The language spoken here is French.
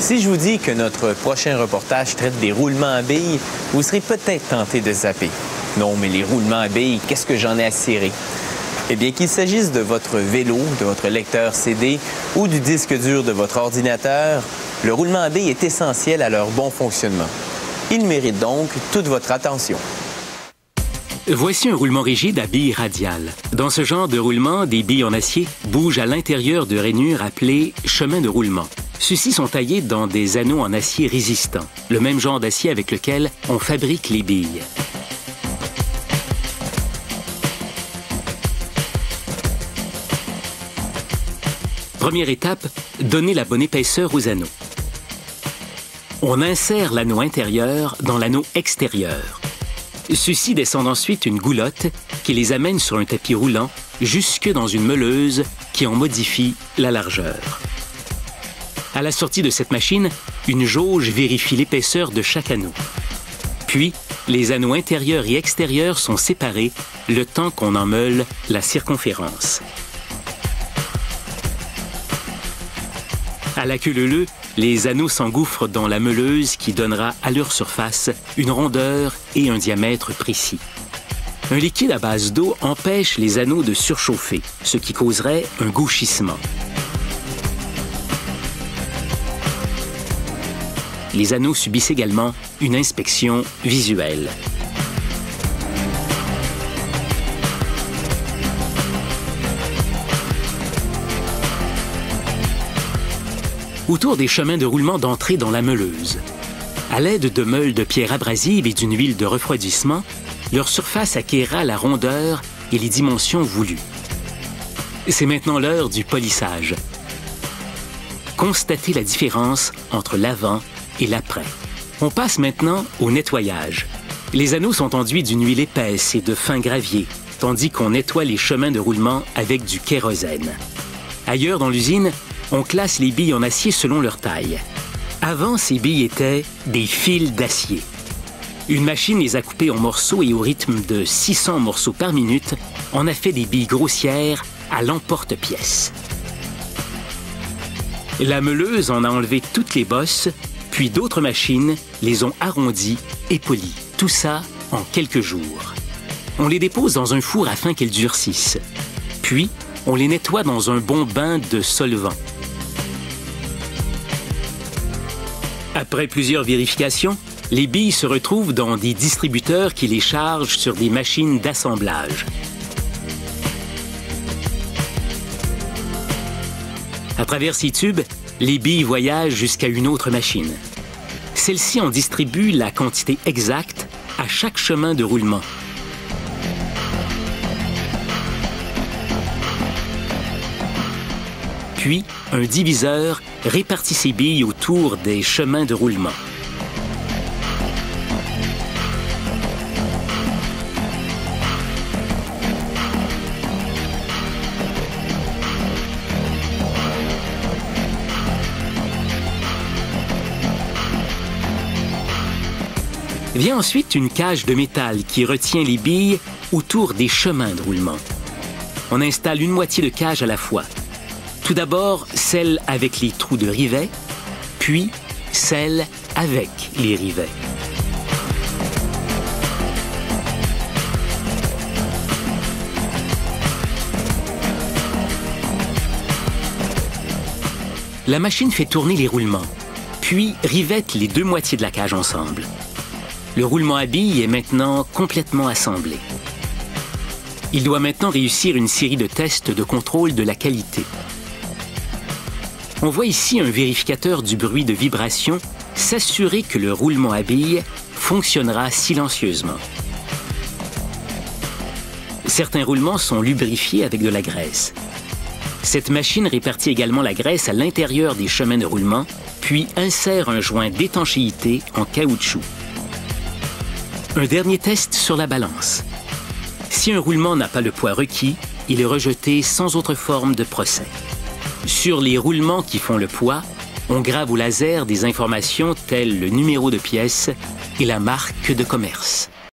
Si je vous dis que notre prochain reportage traite des roulements à billes, vous serez peut-être tenté de zapper. Non, mais les roulements à billes, qu'est-ce que j'en ai à cirer? Eh bien, qu'il s'agisse de votre vélo, de votre lecteur CD ou du disque dur de votre ordinateur, le roulement à billes est essentiel à leur bon fonctionnement. Il mérite donc toute votre attention. Voici un roulement rigide à billes radiales. Dans ce genre de roulement, des billes en acier bougent à l'intérieur de rainures appelées chemins de roulement. Ceux-ci sont taillés dans des anneaux en acier résistant, le même genre d'acier avec lequel on fabrique les billes. Première étape, donner la bonne épaisseur aux anneaux. On insère l'anneau intérieur dans l'anneau extérieur. Ceux-ci descendent ensuite une goulotte qui les amène sur un tapis roulant jusque dans une meuleuse qui en modifie la largeur. À la sortie de cette machine, une jauge vérifie l'épaisseur de chaque anneau. Puis, les anneaux intérieurs et extérieurs sont séparés le temps qu'on en meule la circonférence. À la queue leu-leu, les anneaux s'engouffrent dans la meuleuse qui donnera à leur surface une rondeur et un diamètre précis. Un liquide à base d'eau empêche les anneaux de surchauffer, ce qui causerait un gauchissement. Les anneaux subissent également une inspection visuelle. Autour des chemins de roulement d'entrée dans la meuleuse. À l'aide de meules de pierre abrasive et d'une huile de refroidissement, leur surface acquérera la rondeur et les dimensions voulues. C'est maintenant l'heure du polissage. Constatez la différence entre l'avant et l'après. On passe maintenant au nettoyage. Les anneaux sont enduits d'une huile épaisse et de fin gravier, tandis qu'on nettoie les chemins de roulement avec du kérosène. Ailleurs dans l'usine, on classe les billes en acier selon leur taille. Avant, ces billes étaient des fils d'acier. Une machine les a coupées en morceaux et au rythme de 600 morceaux par minute, on a fait des billes grossières à l'emporte-pièce. La meuleuse en a enlevé toutes les bosses, puis d'autres machines les ont arrondies et polies. Tout ça en quelques jours. On les dépose dans un four afin qu'elles durcissent. Puis, on les nettoie dans un bon bain de solvant. Après plusieurs vérifications, les billes se retrouvent dans des distributeurs qui les chargent sur des machines d'assemblage. À travers ces tubes, les billes voyagent jusqu'à une autre machine. Celle-ci en distribue la quantité exacte à chaque chemin de roulement. Puis, un diviseur répartit ces billes autour des chemins de roulement. Vient ensuite une cage de métal qui retient les billes autour des chemins de roulement. On installe une moitié de cage à la fois. Tout d'abord, celle avec les trous de rivets, puis celle avec les rivets. La machine fait tourner les roulements, puis rivette les deux moitiés de la cage ensemble. Le roulement à billes est maintenant complètement assemblé. Il doit maintenant réussir une série de tests de contrôle de la qualité. On voit ici un vérificateur du bruit de vibration s'assurer que le roulement à billes fonctionnera silencieusement. Certains roulements sont lubrifiés avec de la graisse. Cette machine répartit également la graisse à l'intérieur des chemins de roulement, puis insère un joint d'étanchéité en caoutchouc. Un dernier test sur la balance. Si un roulement n'a pas le poids requis, il est rejeté sans autre forme de procès. Sur les roulements qui font le poids, on grave au laser des informations telles le numéro de pièce et la marque de commerce.